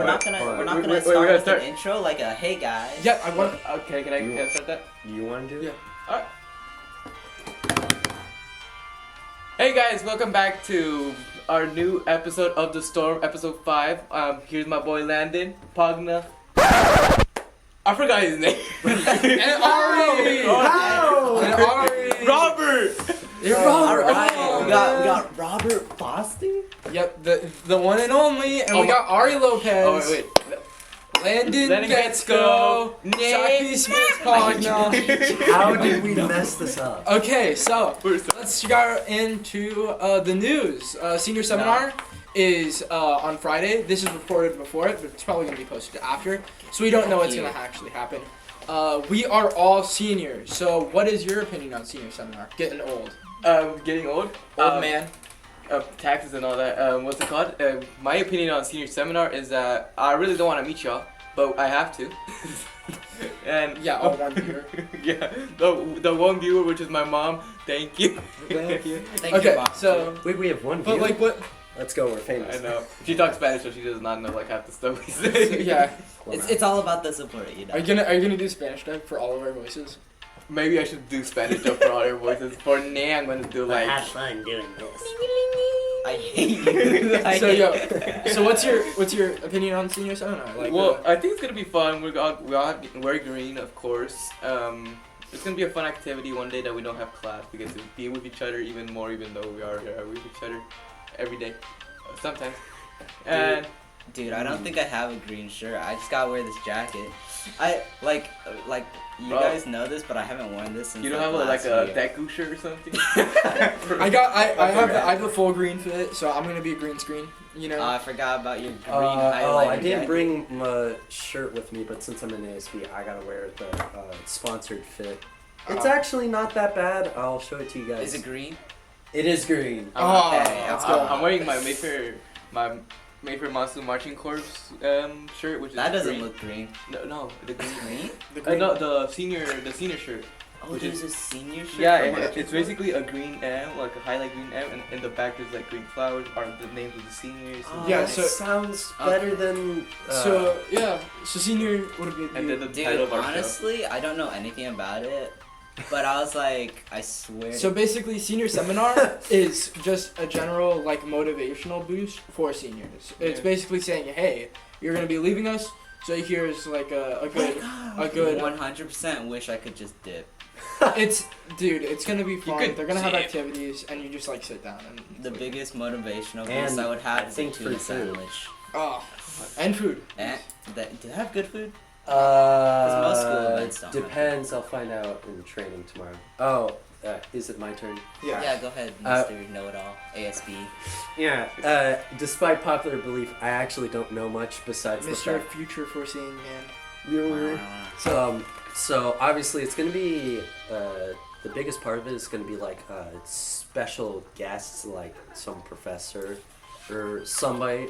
we're not gonna start with an intro like a hey guys. Yeah, I want. Okay, can I start that? You want to do it? Yeah. Alright. Hey guys, welcome back to our new episode of The Storm, episode 5. Here's my boy Landon, Pagna. I forgot his name. And Ary! How? And Ary! Robert! Alright, we got Robert Boston? Yep, the one and only, and we got Ary Lopez. Oh, wait. Landon Guetzkow. Sakpisethpagna. How did we mess this up? Okay, so let's go into the news. Senior seminar is on Friday. This is recorded before it, but it's probably going to be posted after. So we don't know what's going to actually happen. We are all seniors. So what is your opinion on senior seminar? Getting old. Getting old? Old man. Taxes and all that. What's it called? My opinion on senior seminar is that I really don't want to meet y'all, but I have to. And yeah, all one viewer. Yeah, the one viewer, which is my mom. Thank you. Thank you. Okay, Mom. So Wait, we have one but viewer? like what? Let's go, we're famous. I know. She talks Spanish, so she does not know like half the stuff we say. Yeah. It's all about the support, you know. Are you gonna do Spanish dub for all of our voices? Maybe I should do Spanish dub for all your voices. For now, I'm gonna do like. Have fun doing this. I hate you. So what's your opinion on senior seminar? Like, Well, I think it's gonna be fun. We all have to wear green, of course. It's gonna be a fun activity one day that we don't have class. We get to be with each other even more, even though we are with each other every day, sometimes. And Dude, I don't think I have a green shirt. I just gotta wear this jacket. I like you guys know this, but I haven't worn this since. you don't have last a year. Deku shirt or something? I have the full green fit, so I'm gonna be a green screen. You know. I forgot about your green Oh, highlighter I didn't jacket. bring my shirt with me, but since I'm in ASB, I gotta wear the sponsored fit. It's actually not that bad. I'll show it to you guys. Is it green? It is green. Oh, Okay, let's go. I'm wearing my Mayfair Monsoon Marching Corps shirt, which is That doesn't green. look green. No, the green. Green? The green. No, the senior shirt. Oh, Which there's is- a senior shirt. Yeah, for marching it's band? basically a green M, like a highlight green M, and in the back there's like green flowers, are the names of the seniors. Oh, Yeah, It so- sounds better than. So yeah, so senior would be. And then the Dude, title of our show. honestly, I don't know anything about it, but I was like, I swear. So basically, senior seminar is just a general like motivational boost for seniors. It's Yeah. basically saying, hey, you're gonna be leaving us, so here's like a good. 100% wish I could just dip. It's gonna be fun. could They're gonna have dip. activities, and you just like sit down and. The biggest motivational And boost I would have I is a think tuna for food. sandwich. Oh, and food. Do they have good food? most school events don't have Depends. I'll find out in training tomorrow. Oh, is it my turn? Yeah, go ahead, Mr. Know-It-All, ASB. Yeah. Despite popular belief, I actually don't know much besides the Mr. fact. Future Foreseeing Man. So obviously it's gonna be the biggest part of it is gonna be like special guests, like some professor or somebody,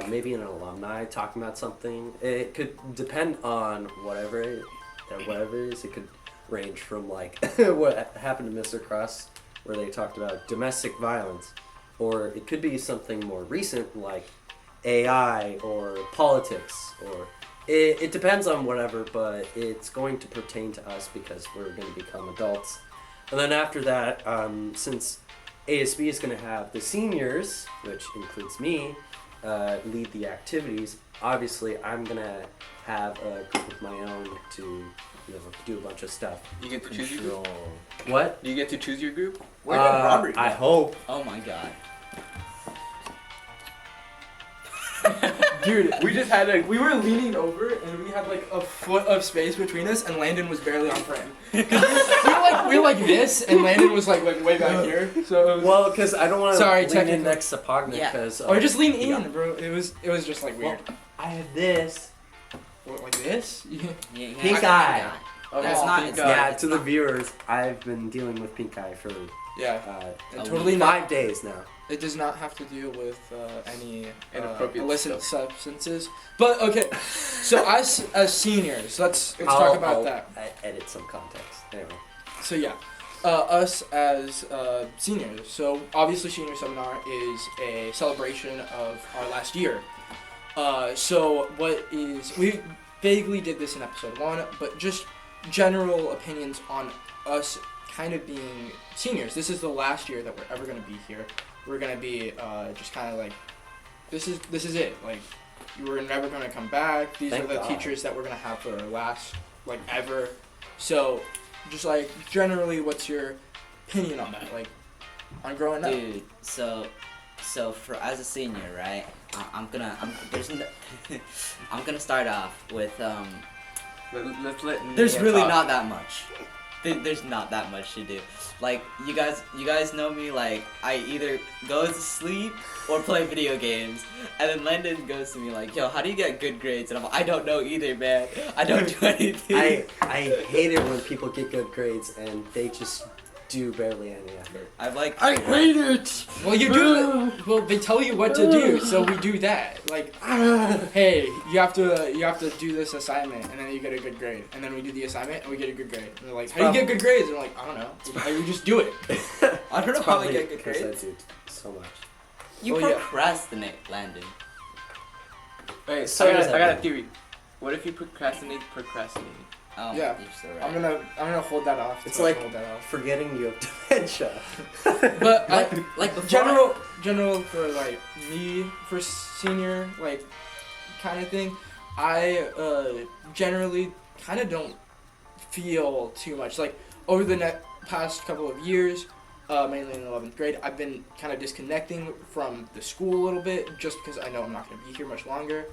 maybe an alumni talking about something. It could depend on whatever it is. It could range from like what happened to Mr. Cross, where they talked about domestic violence, or it could be something more recent like AI or politics, or it depends on whatever, but it's going to pertain to us because we're going to become adults. And then after that, since ASB is going to have the seniors, which includes me, lead the activities, obviously I'm going to have a group of my own to do a bunch of stuff. You get to choose your group? What? Do you get to choose your group? Where did Robert go? I hope. Oh my god. Dude, we were leaning over and we had like a foot of space between us, and Landon was barely on frame. we were like this, and Landon was like way back here. So it was, Well, because I don't want to Sorry, lean in technically. next to Pagna, Yeah. because... or just lean in, bro. It was just like weird. I have this. What, like this? Yeah. Yeah, Pink eye. Okay. That's not- Pink it's eye. Yeah, it's to the not- viewers, I've been dealing with pink eye for Yeah. A Totally week. not. 5 days now. It does not have to deal with any Inappropriate illicit stuff. substances. But okay, so us as seniors, let's talk about that. I edit some context. Anyway. So yeah, us as seniors. So obviously, senior seminar is a celebration of our last year. So we vaguely did this in episode 1, but just general opinions on us kind of being seniors. This is the last year that we're ever going to be here. We're going to be just kind of like, this is it. Like, we're never going to come back. These Thank are the God. teachers that we're going to have for our last, like, ever. So, just like, generally, what's your opinion on that? Like, on growing up? Dude, so for as a senior, right? I'm gonna start off with Let's let There's Nia really talk. not that much. There's not that much to do. Like, you guys know me, like, I either go to sleep or play video games. And then Landon goes to me like, yo, how do you get good grades? And I'm like, I don't know either, man. I don't do anything. I hate it when people get good grades and they just do barely any effort. I hate it. Well, you do. Well, they tell you what to do, so we do that. Like, hey, you have to do this assignment, and then you get a good grade. And then we do the assignment, and we get a good grade. And they're like, how do you get good grades? And we're like, I don't know. Like, we just do it. I don't know It's how I probably get good because grades. I do so much. You Oh, yeah. procrastinate, Landon. Wait, So I does got a everyone. theory. What if you procrastinating? Oh, Yeah. you're so right. I'm gonna hold that off. It's I'm gonna like hold that off. forgetting you have dementia. But like before general for like me for senior like kind of thing, I generally kind of don't feel too much like over the past couple of years, mainly in 11th grade. I've been kind of disconnecting from the school a little bit just because I know I'm not going to be here much longer.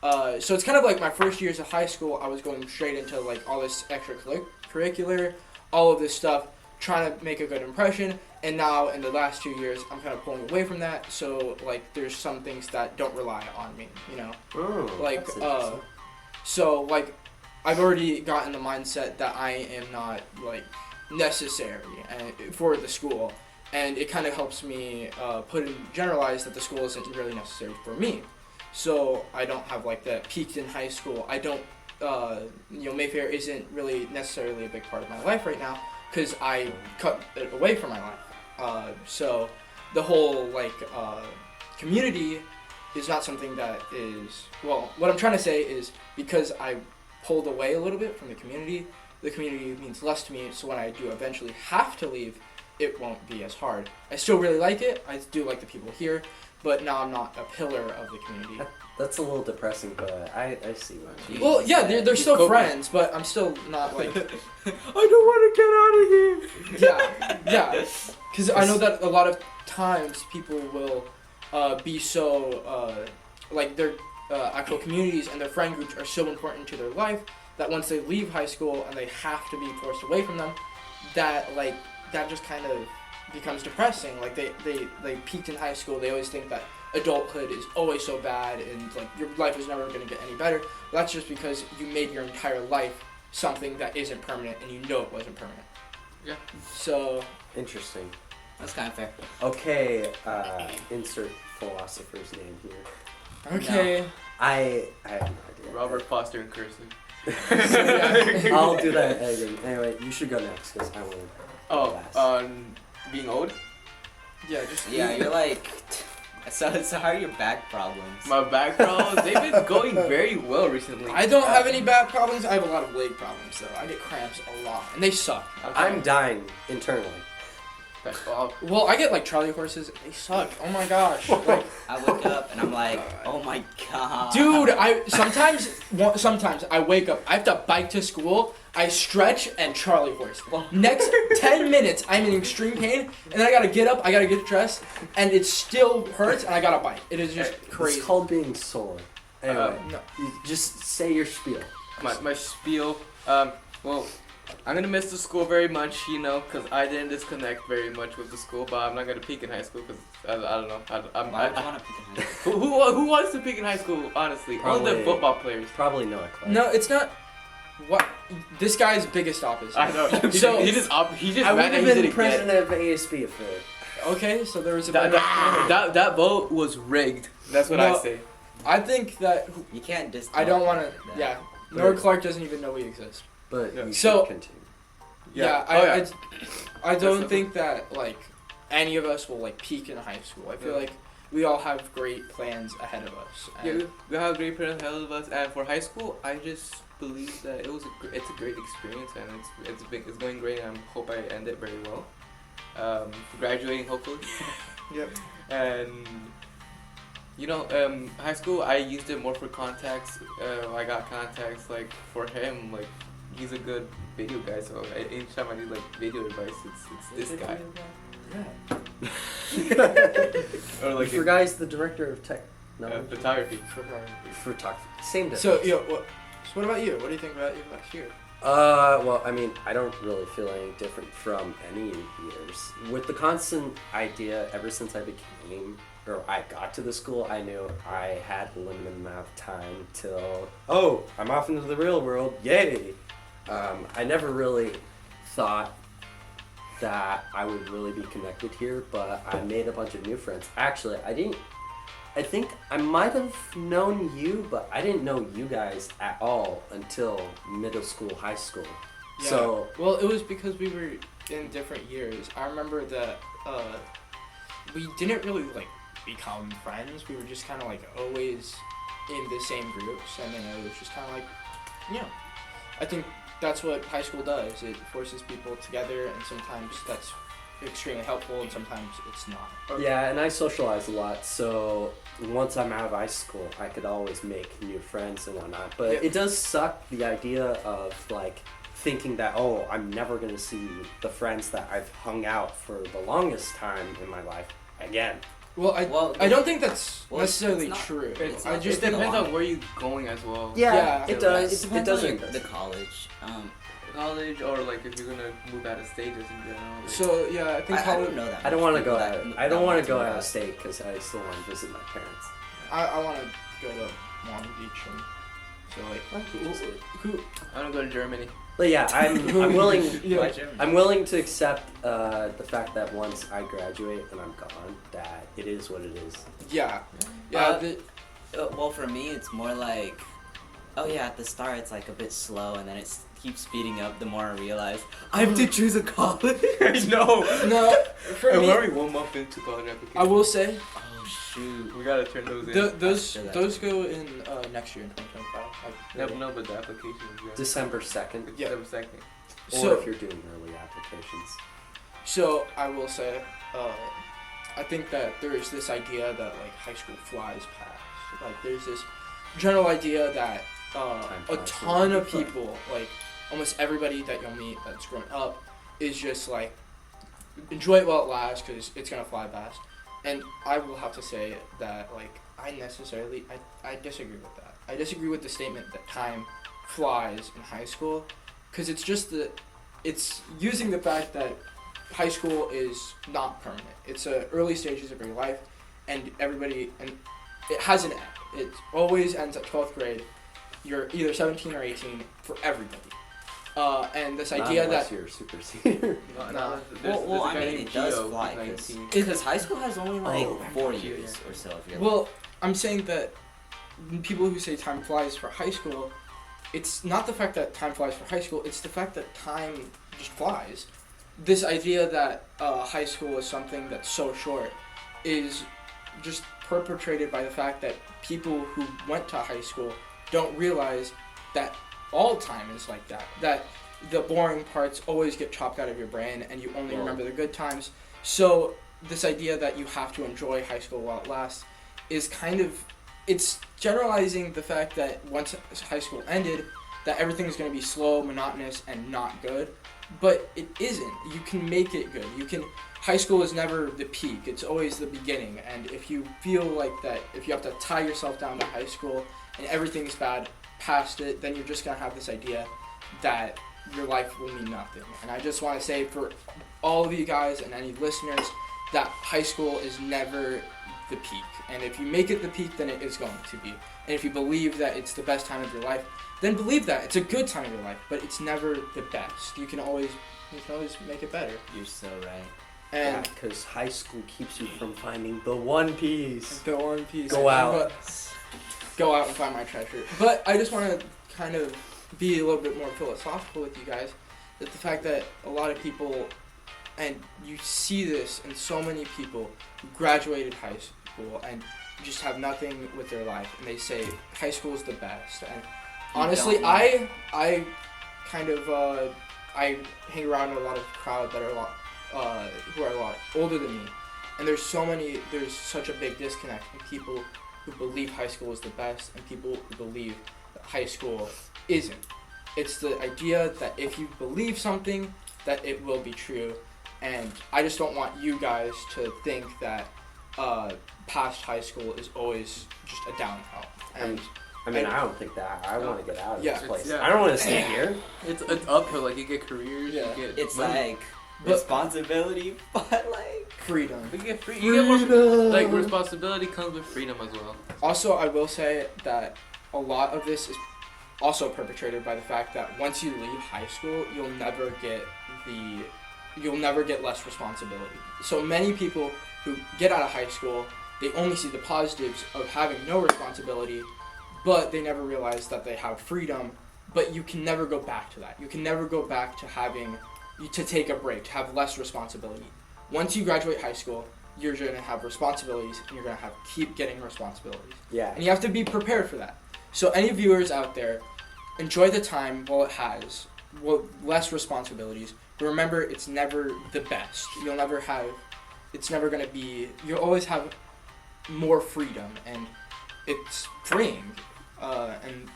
So it's kind of like my first years of high school, I was going straight into like all this extracurricular, all of this stuff, trying to make a good impression. And now in the last 2 years, I'm kind of pulling away from that. So like there's some things that don't rely on me, you know? Like, that's interesting. So like I've already gotten the mindset that I am not like necessary for the school. And it kind of helps me generalize that the school isn't really necessary for me. So I don't have like that peaked in high school. I don't, Mayfair isn't really necessarily a big part of my life right now because I cut it away from my life. So the whole community is not something that is, well, what I'm trying to say is because I pulled away a little bit from the community means less to me. So when I do eventually have to leave, it won't be as hard. I still really like it. I do like the people here. But now I'm not a pillar of the community. That's a little depressing, but I see what you mean. Well, yeah, they're still Go- friends, but I'm still not like. I don't want to get out of here. Yeah. Because I know that a lot of times people will be so like their actual communities and their friend groups are so important to their life that once they leave high school and they have to be forced away from them, that just kind of becomes depressing. Like they peaked in high school. They always think that adulthood is always so bad and like your life is never going to get any better. That's just because you made your entire life something that isn't permanent and you know it wasn't permanent. Yeah. So Interesting. That's kind of fair. Okay, insert philosopher's name here. okay. I have no idea. Robert Foster in cursive. I'll do that editing. Anyway, you should go next because I want to. Oh, being old? Yeah, just Yeah, you're like. So how are your back problems? My back problems, they've been going very well recently. I don't have any back problems. I have a lot of leg problems though. I get cramps a lot, and they suck. I'm dying internally. Well, I get like Charlie horses. They suck. Oh my gosh. Like, I wake up and I'm like, oh my god. dude, sometimes I wake up. I have to bike to school. I stretch and Charlie horse. Next 10 minutes, I'm in extreme pain, and then I gotta get up. I gotta get dressed, and it still hurts, and I gotta bike. It is just crazy. It's called being sore. Anyway, No. you just say your spiel. My spiel, well, I'm gonna miss the school very much, because I didn't disconnect very much with the school, but I'm not gonna peak in high school because I don't know. Why would you want to pick a high school? Who wants to peak in high school? Honestly, only the Probably- football players. Probably Noah Clark. No, it's not. What? This guy's biggest opposite. I know. So- he just I mad would that have he been didn't president get. of ASB if Okay, so there was a. That vote was rigged. That's what I No. say. I think that You can't just. I don't want to. that. Yeah, Nora Clark doesn't even know we exist. but Yeah. you So- should continue. Yeah, Oh, yeah. I don't That's think that like any of us will like peak in high school. I feel Yeah. like we all have great plans ahead of us. Yeah, And we have great parents ahead of us, and for high school, I just believe that it's a great experience, and it's going great, and I hope I end it very well. Graduating hopefully. Yep. And high school I used it more for contacts. I got contacts like for him, like he's a good video guy, so each time I need like video advice, it's this guy. Or like You forgot he's the director of tech. No, photography. photography. Same difference. So what about you? What do you think about your last year? Well, I mean, I don't really feel any different from any years. With the constant idea, ever since I got to the school, I knew I had a limited amount of time till, I'm off into the real world, yay! I never really thought that I would really be connected here, but I made a bunch of new friends. Actually, I think I might have known you, but I didn't know you guys at all until middle school, high school. Yeah. So, Well, it was because we were in different years. I remember that we didn't really like become friends. We were just kind of like always in the same groups, and then it was just kind of like, I think that's what high school does. It forces people together, and sometimes that's extremely helpful, and sometimes it's not. yeah, and I socialize a lot, so once I'm out of high school, I could always make new friends and whatnot. But Yeah. it does suck, the idea of like thinking that, I'm never gonna see the friends that I've hung out for the longest time in my life again. Well, I don't think that's Well, necessarily it's not- true. It I just depends think- on where you're going as well. Yeah, it does. It depends It does. on It does. the college. College, or like if you're gonna move out of state or something. Like, So yeah, I think I college. don't know that. I don't much want to people go that out. move- I don't that want want to go move out of state because I still want to visit my parents. I want to go to Long Beach, and so like who I wanna go to Germany. But yeah, I'm willing. Yeah. Why Germany? I'm willing to accept the fact that once I graduate and I'm gone, that it is what it is. yeah Well, for me, it's more like, at the start it's like a bit slow, and then it keeps speeding up the more I realize I have to choose a college. I know. no for And me. we're already 1 month into college application. I will say Oh shoot. We gotta turn those in. those go in next year in 2025. No, but the application is December 2nd, Yeah. December 2nd. or So if you're doing early applications. so I will say, I think that there is this idea that like high school flies past. Like there's this general idea that a flies. ton of people, like almost everybody that you'll meet that's grown up, is just like enjoy it while it lasts because it's gonna fly past. And I will have to say that like I disagree with that. I disagree with the statement that time flies in high school, because it's just it's using the fact that high school is not permanent. It's early stages of your life, and it has an end. It always ends at 12th grade. You're either 17 or 18 for everybody. And this Not idea unless that you're super senior. No. Well, a I guy mean, named it does Gio, fly, he's 19. because high school has only like Oh, 4 Gio, years yeah. or so. If you're well, I'm saying that people who say time flies for high school, it's not the fact that time flies for high school, it's the fact that time just flies. This idea that high school is something that's so short is just perpetrated by the fact that people who went to high school don't realize that all time is like that. That the boring parts always get chopped out of your brain and you only remember the good times. So this idea that you have to enjoy high school while it lasts is it's generalizing the fact that once high school ended, that everything is going to be slow, monotonous, and not good. But it isn't. You can make it good. High school is never the peak. It's always the beginning. And if you feel like that, if you have to tie yourself down to high school and everything's bad past it, then you're just going to have this idea that your life will mean nothing. And I just want to say for all of you guys and any listeners that high school is never the peak. And if you make it the peak, then it is going to be. And if you believe that it's the best time of your life, then believe that. It's a good time of your life, but it's never the best. You can always make it better. You're so right. Yeah, And because high school keeps you from finding the one piece. the One Piece. Go out. Go out and find my treasure. But I just want to kind of be a little bit more philosophical with you guys. That the fact that a lot of people And you see this in so many people who graduated high school and just have nothing with their life, and they say high school is the best. And honestly, I kind of I hang around a lot of crowd that are a lot who are a lot older than me, and there's such a big disconnect in people who believe high school is the best and people who believe that high school isn't. It's the idea that if you believe something, that it will be true, and I just don't want you guys to think that past high school is always just a downhill. And I don't think that. I want to get out of this place. yeah. I don't want to stay here. It's uphill. Like you get careers. Yeah. You get It's money. like responsibility, but like freedom. You get free. You get more, like responsibility comes with freedom as well. Also, I will say that a lot of this is also perpetrated by the fact that once you leave high school, you'll never get less responsibility. So many people who get out of high school, they only see the positives of having no responsibility, but they never realize that they have freedom. But you can never go back to that. You can never go back to to take a break, to have less responsibility. Once you graduate high school, you're going to have responsibilities, and you're going to keep getting responsibilities. Yeah. And you have to be prepared for that. So any viewers out there, enjoy the time while it has less responsibilities. But remember, it's never the best. You'll always have more freedom, and it's freeing. And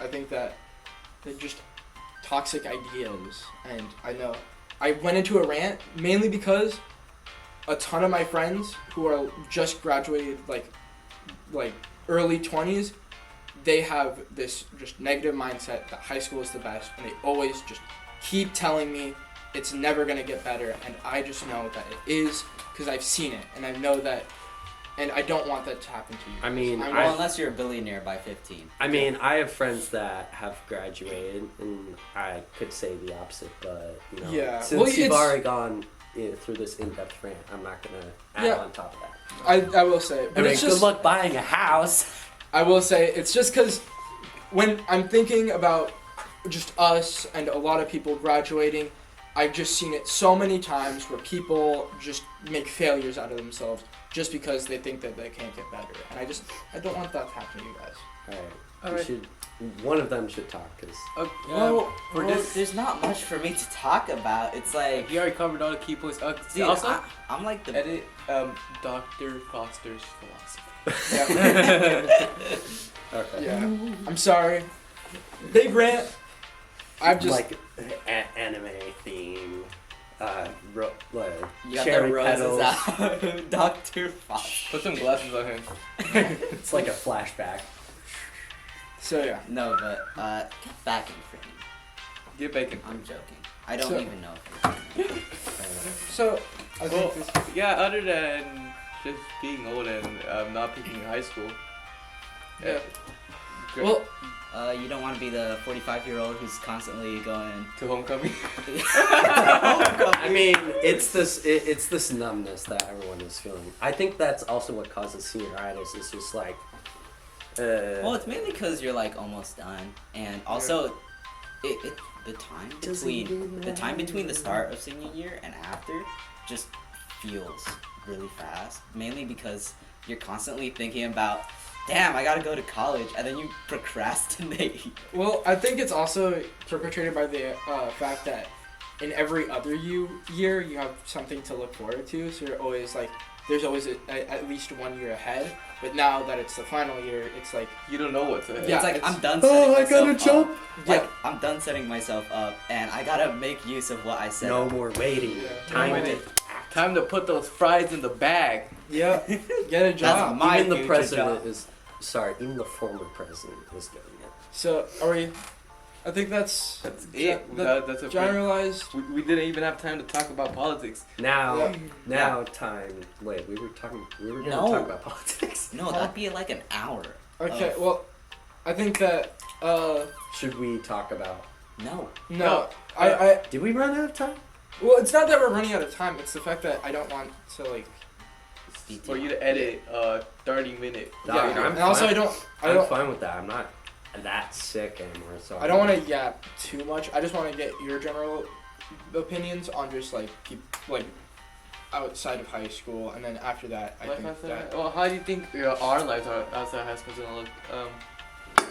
I think that they're just toxic ideas. And I know I went into a rant mainly because a ton of my friends who are just graduated, like early 20s, they have this just negative mindset that high school is the best, and they always just keep telling me it's never going to get better, and I just know that it is because I've seen it, and I know that, and I don't want that to happen to you. I mean, well, unless you're a billionaire by 15. I mean, I have friends that have graduated, and I could say the opposite, but Yeah. since you've already gone through this in-depth rant, I'm not gonna add on top of that. I will say, but it's just good luck buying a house. I will say it's just because when I'm thinking about just us and a lot of people graduating, I've just seen it so many times where people just make failures out of themselves just because they think that they can't get better, and I don't want that to happen to you guys. All right. One of them should talk, cause There's not much for me to talk about. It's like You already covered all the key points. dude, Also, I'm like the edit Dr. Foster's philosophy. okay. Yeah, I'm sorry. Big rant. I've just like anime theme, you got cherry the roses petals. out. Dr. Fox. Put some glasses on him. It's like a flashback. so yeah. No, but get back in frame. Get bacon. I'm joking. I don't So- even know. So I think this. Yeah, other than just being old and not picking high school. Yeah. Great. Well, You don't want to be the 45-year-old who's constantly going. To homecoming. I mean, it's this numbness that everyone is feeling. I think that's also what causes senioritis. It's just like, Well, it's mainly because you're like almost done, and also, the time between the start of senior year and after just feels really fast. Mainly because you're constantly thinking about, damn, I gotta go to college, and then you procrastinate. well, I think it's also perpetrated by the fact that in every other year you have something to look forward to. So you're always like, there's always at least 1 year ahead. But now that it's the final year, it's like You don't know what's ahead. Yeah, it's like it's- I'm done setting myself up. Like, Yeah. I'm done setting myself up, and I gotta make use of what I said. no more waiting. Yeah. Time No to. waiting. Time to put those fries in the bag. yeah, get a job. my Even the future president job. is. Sorry, even the former president is getting it. So I think that's That's it. it. That's a generalized. we didn't even have time to talk about politics. Now, Yeah. time. Wait, we were gonna No. talk about politics. No, that'd be like an hour. Okay, of- well, I think that Should we talk about? No. no, No. I Did we run out of time? well, it's not that we're running out of time. It's the fact that I don't want to like. For you to edit 30-minute. No, Yeah, I'm and also fine. I I'm don't fine with that. I'm not that sick anymore, so. want to yap too much. I just want to get your general opinions on just like outside of high school, and then after that, I Life think outside. that Well, how do you think our lives are outside high school is gonna look?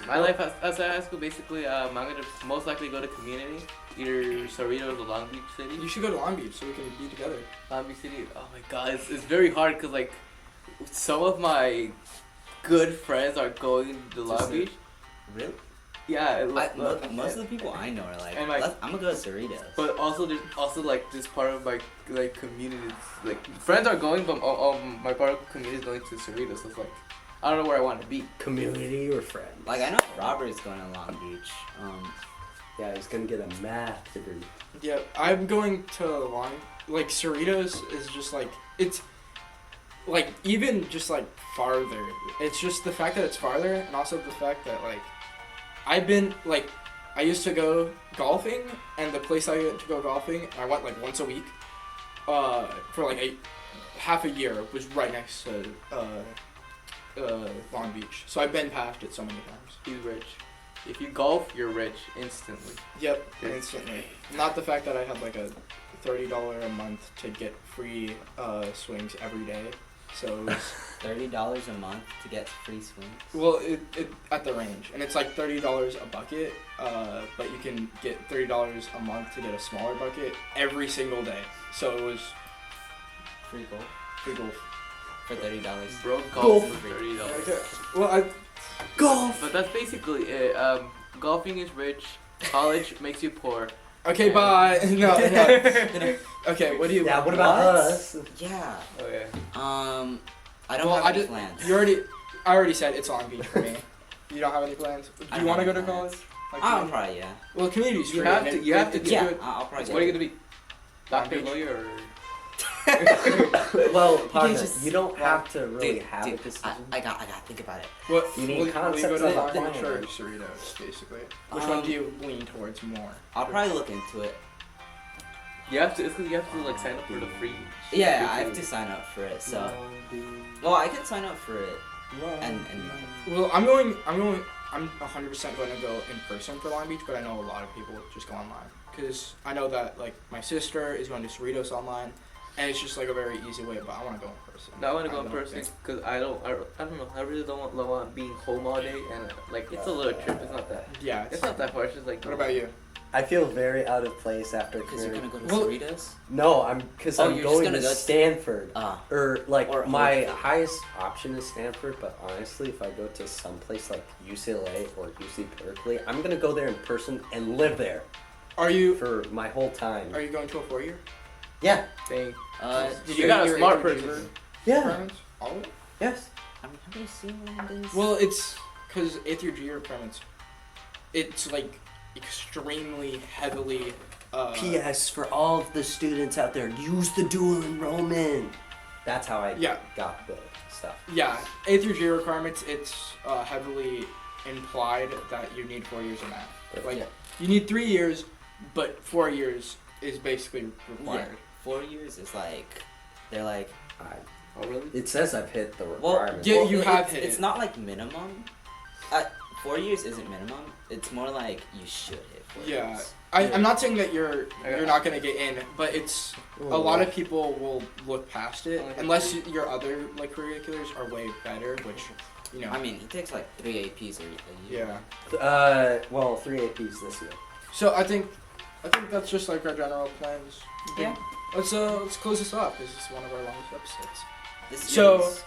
My life outside high school, basically, I'm gonna most likely go to community, either Cerritos or Long Beach City. you should go to Long Beach so we can be together. Long Beach City. Oh my God, it's very hard because like some of my good friends are going to Long Beach. Really? Yeah, Most of the people I know are like, And, like, I'm gonna go to Cerritos. But also, there's also like this part of my like community. Like friends are going, but my part of the community is going to Cerritos. So it's like I don't know where I want to be. Community or friends? Like I know Robert's going to Long Beach. Yeah, he's gonna get a math degree. Yeah, I'm going to Cerritos is just like, it's like even just like farther. It's just the fact that it's farther, and also the fact that like I used to go golfing, and the place I went to go golfing, I went like once a week, for like half a year, was right next to Long Beach. So I've been past it so many times. He's rich. If you golf, you're rich instantly. Yep, instantly. Not the fact that I had like a $30 a month to get free swings every day. So it was, $30 a month to get free swings. well, it at the range, and it's like $30 a bucket, but you can get $30 a month to get a smaller bucket every single day. So it was Free golf free golf. for $30. Bro, Golf. golf for $30. Okay. Well, Golf! But that's basically it. Golfing is rich. College makes you poor. okay, bye. No. Okay, what do you? Yeah, what about What? us? Yeah. Oh yeah. I don't Well, have any plans. I already said it's Long Beach for me. You don't have any plans? Do I you don't want to have go to plans. college? Like, Probably yeah. well, community's free. You have and to- you have to it's do Yeah, good. I'll probably. What are you get gonna be? Long Doctor, Beach. lawyer, or? Well, can't partner, just- you don't have to really Dude, have a dude, decision. I gotta think about it. What? You need will you concepts go to of Long a Beach plan. or Cerritos, basically? Which one do you lean towards more? I'll probably look into it. You have to. It's 'cause you have to like sign up for the free. Yeah, I have to sign up for it. So, well, I can sign up for it and Well, I'm 100% going to go in person for Long Beach, but I know a lot of people just go online. Because I know that, like, my sister is going to Cerritos online, and it's just, like, a very easy way, but I want to go in person. No, I want to go in don't person think- because I don't know. I really don't want being home all day, and like it's a little trip. It's not that. Yeah. It's not that far. It's just like. What about you? I feel very out of place after because you're community. gonna go to Well- Cerritos. No, Oh, I'm you're just going gonna to go to- Stanford. Or like Or my Oakland. highest option is Stanford, but honestly, if I go to some place like UCLA or UC Berkeley, I'm gonna go there in person and live there Are you for my whole time. Are you going to a 4-year? Yeah. Dang. Did You got get a your smart APG person. Yeah. requirements? All of it? Yes. Have you seen Landon's? Well, it's because 8th year G requirements, it's like extremely heavily. P.S. for all of the students out there, use the dual enrollment. That's how I Yeah. got the stuff. Yeah, 8th year G requirements, it's heavily implied that you need 4 years of math. Like, Yeah. you need 3 years, but 4 years is basically required. 4 years is like, they're like, Oh really? It says I've hit the well, requirement. Yeah, well, you have hit It's it. not like minimum. 4 years isn't minimum. It's more like you should hit 4 Yeah. years. I'm not saying that you're Okay. not gonna get in, but it's a lot of people will look past it unless your other like curriculars are way better, which you know. I mean, he takes like 3 APs a year. Yeah. Well, 3 APs this year. So I think that's just like our general plans. Yeah. Let's close this off because it's one of our longest episodes. This So- is-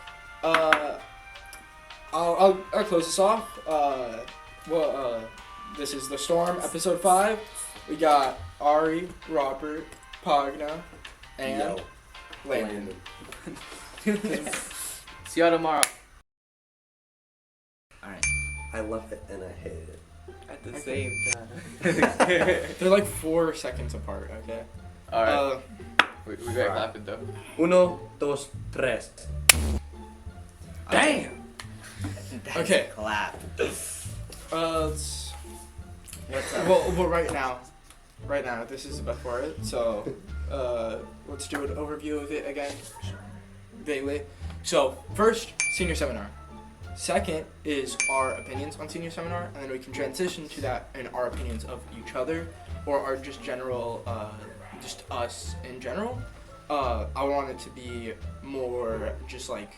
I'll close this off. This is The Storm, episode 5. We got Ary, Robert, Pagna, and Yo. Landon. See y'all tomorrow. Alright. I love it and I hate it. At the same time. They're like 4 seconds apart, okay? All right. We got clapping though. 1, 2, 3. Damn. That's Okay. a clap. Let's. What's up? Well, right now, this is the best part. So, let's do an overview of it again, vaguely. So, first, senior seminar. Second is our opinions on senior seminar, and then we can transition to that and our opinions of each other, or our just general just us in general. I want it to be more just like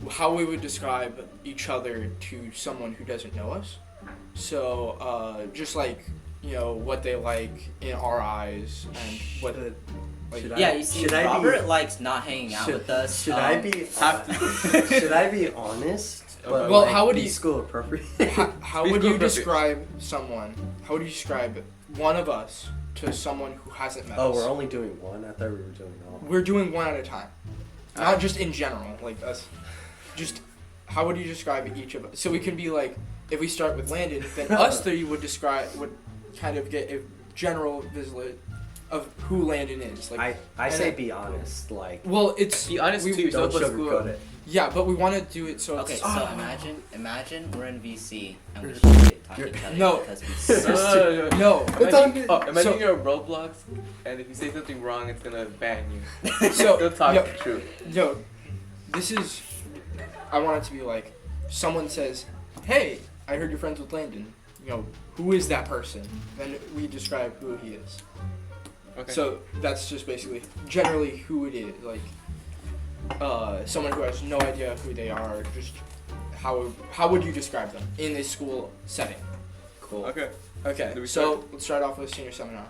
how we would describe each other to someone who doesn't know us. So just like, you know, what they like in our eyes and what like. Yeah, you see, Robert likes not hanging out with us. Should I be honest? But Well, like, how would be you- school appropriate? How would you describe someone? How would you describe one of us to someone who hasn't met Oh, us? we're only doing one. I thought we were doing all. We're doing one at a time, not just in general. Like us, just how would you describe each of us? So we can be like, if we start with Landon, then us three would kind of get a general visual of who Landon is. Like I say be honest. Like well, it's Be honest to yourself. don't But school. sugarcoat it. yeah, but we want to do it so Okay, it's so imagine we're in VC and we shit talk each other No. because we suck. no. Imagine you're on Roblox, and if you say something wrong, it's gonna ban you. So Don't talk yo, the truth. Yo, this is. I want it to be like, someone says, "Hey, I heard you're friends with Landon. You know, who is that person?" Then we describe who he is. Okay. So that's just basically generally who it is. Like, someone who has no idea who they are. Just how would you describe them in a school setting? Cool. Okay. Okay. Do we So start? let's start off with senior seminar.